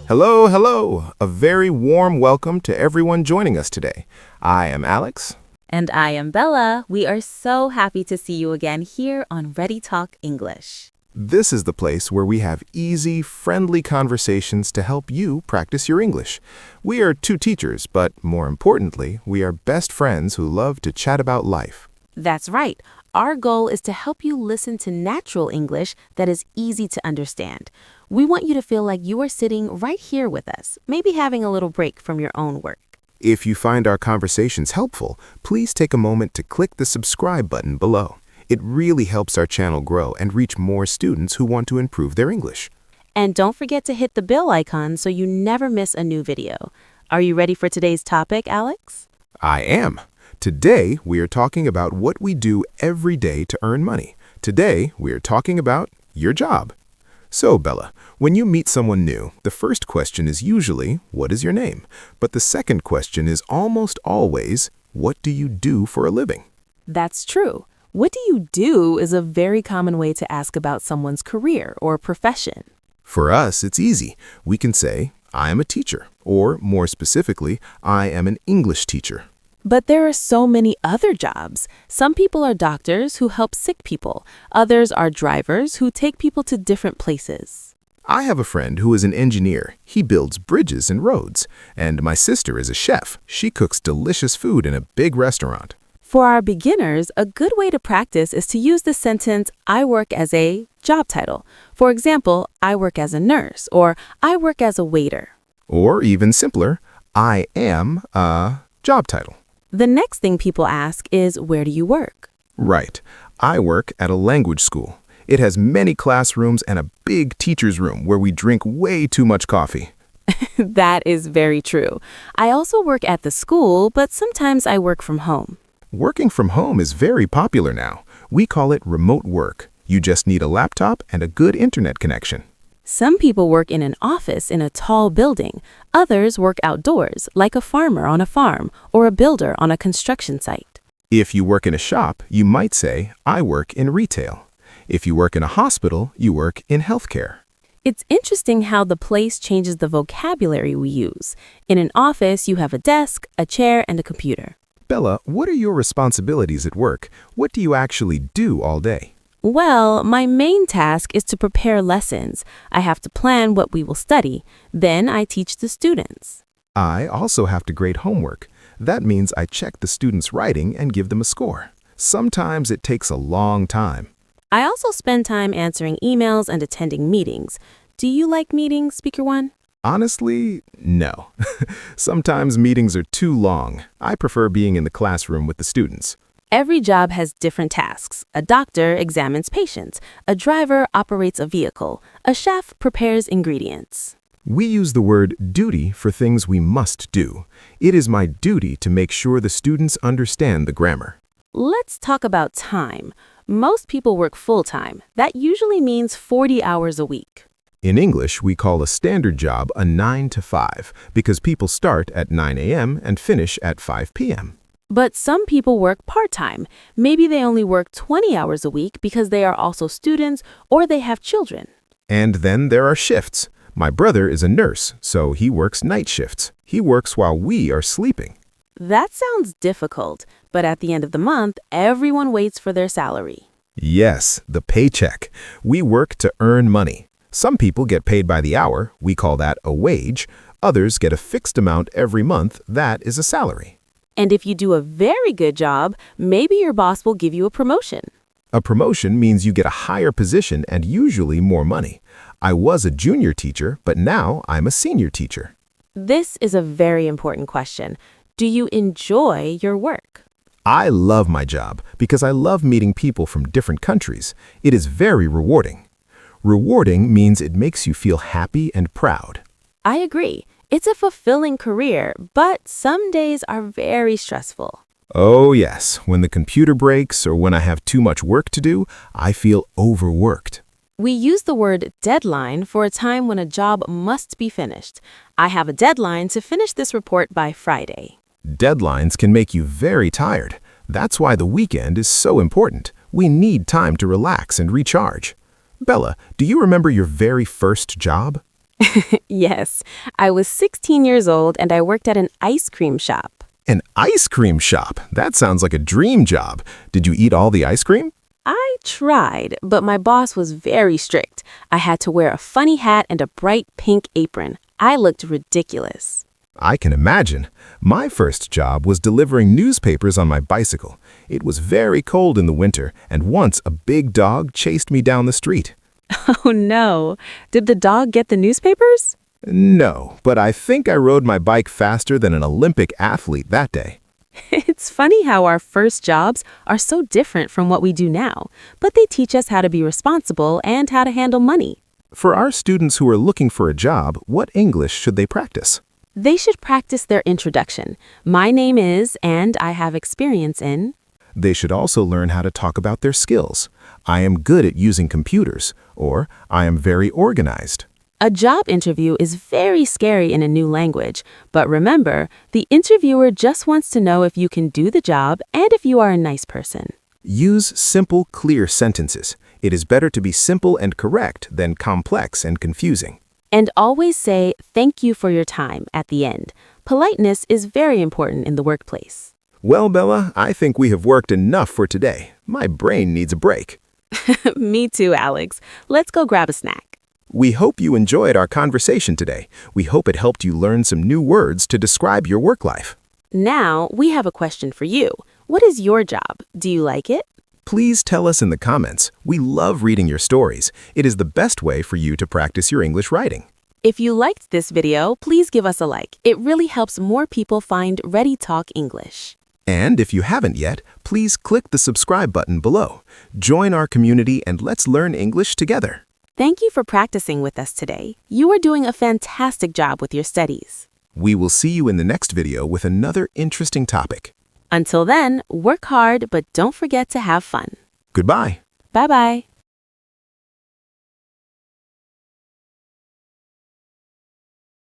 Hello, hello! A very warm welcome to everyone joining us today. I am Alex. And I am Bella. We are so happy to see you again here on Ready Talk English. This is the place where we have easy, friendly conversations to help you practice your English. We are two teachers, but more importantly, we are best friends who love to chat about life. That's right. Our goal is to help you listen to natural English that is easy to understand. We want you to feel like you are sitting right here with us, maybe having a little break from your own work. If you find our conversations helpful, please take a moment to click the subscribe button below. It really helps our channel grow and reach more students who want to improve their English. And don't forget to hit the bell icon so you never miss a new video. Are you ready for today's topic, Alex? I am. Today, we are talking about what we do every day to earn money. Today, we are talking about your job. So, Bella, when you meet someone new, the first question is usually, what is your name? But the second question is almost always, what do you do for a living? That's true. What do you do is a very common way to ask about someone's career or profession. For us, it's easy. We can say, I am a teacher, or more specifically, I am an English teacher. But there are so many other jobs. Some people are doctors who help sick people. Others are drivers who take people to different places. I have a friend who is an engineer. He builds bridges and roads. And my sister is a chef. She cooks delicious food in a big restaurant. For our beginners, a good way to practice is to use the sentence, I work as a job title. For example, I work as a nurse, or I work as a waiter. Or even simpler, I am a job title. The next thing people ask is, where do you work? Right. I work at a language school. It has many classrooms and a big teacher's room where we drink way too much coffee. That is very true. I also work at the school, but sometimes I work from home. Working from home is very popular now. We call it remote work. You just need a laptop and a good internet connection. Some people work in an office in a tall building. Others work outdoors, like a farmer on a farm or a builder on a construction site. If you work in a shop, you might say, I work in retail. If you work in a hospital, you work in healthcare. It's interesting how the place changes the vocabulary we use. In an office, you have a desk, a chair, and a computer. Bella, what are your responsibilities at work? What do you actually do all day? Well, my main task is to prepare lessons. I have to plan what we will study. Then I teach the students. I also have to grade homework. That means I check the students' writing and give them a score. Sometimes it takes a long time. I also spend time answering emails and attending meetings. Do you like meetings, Speaker One? Honestly, no. Sometimes meetings are too long. I prefer being in the classroom with the students. Every job has different tasks. A doctor examines patients. A driver operates a vehicle. A chef prepares ingredients. We use the word duty for things we must do. It is my duty to make sure the students understand the grammar. Let's talk about time. Most people work full-time. That usually means 40 hours a week. In English, we call a standard job a 9 to 5 because people start at 9 a.m. and finish at 5 p.m. But some people work part-time. Maybe they only work 20 hours a week because they are also students or they have children. And then there are shifts. My brother is a nurse, so he works night shifts. He works while we are sleeping. That sounds difficult, but at the end of the month, everyone waits for their salary. Yes, the paycheck. We work to earn money. Some people get paid by the hour. We call that a wage. Others get a fixed amount every month. That is a salary. And if you do a very good job, maybe your boss will give you a promotion. A promotion means you get a higher position and usually more money. I was a junior teacher, but now I'm a senior teacher. This is a very important question. Do you enjoy your work? I love my job because I love meeting people from different countries. It is very rewarding. Rewarding means it makes you feel happy and proud. I agree. It's a fulfilling career, but some days are very stressful. Oh yes, when the computer breaks or when I have too much work to do, I feel overworked. We use the word deadline for a time when a job must be finished. I have a deadline to finish this report by Friday. Deadlines can make you very tired. That's why the weekend is so important. We need time to relax and recharge. Bella, do you remember your very first job? Yes, I was 16 years old and I worked at an ice cream shop. An ice cream shop. That sounds like a dream job. Did you eat all the ice cream? I tried, but my boss was very strict. I had to wear a funny hat and a bright pink apron. I looked ridiculous. I can imagine. My first job was delivering newspapers on my bicycle. It was very cold in the winter, and once a big dog chased me down the street. Oh no. Did the dog get the newspapers? No, but I think I rode my bike faster than an Olympic athlete that day. It's funny how our first jobs are so different from what we do now, but they teach us how to be responsible and how to handle money. For our students who are looking for a job, what English should they practice? They should practice their introduction. My name is, and I have experience in. They should also learn how to talk about their skills. I am good at using computers, or I am very organized. A job interview is very scary in a new language, but remember, the interviewer just wants to know if you can do the job and if you are a nice person. Use simple, clear sentences. It is better to be simple and correct than complex and confusing. And always say, "Thank you for your time" at the end. Politeness is very important in the workplace. Well, Bella, I think we have worked enough for today. My brain needs a break. Me too, Alex. Let's go grab a snack. We hope you enjoyed our conversation today. We hope it helped you learn some new words to describe your work life. Now, we have a question for you. What is your job? Do you like it? Please tell us in the comments. We love reading your stories. It is the best way for you to practice your English writing. If you liked this video, please give us a like. It really helps more people find Ready Talk English. And if you haven't yet, please click the subscribe button below. Join our community and let's learn English together. Thank you for practicing with us today. You are doing a fantastic job with your studies. We will see you in the next video with another interesting topic. Until then, work hard, but don't forget to have fun. Goodbye. Bye-bye.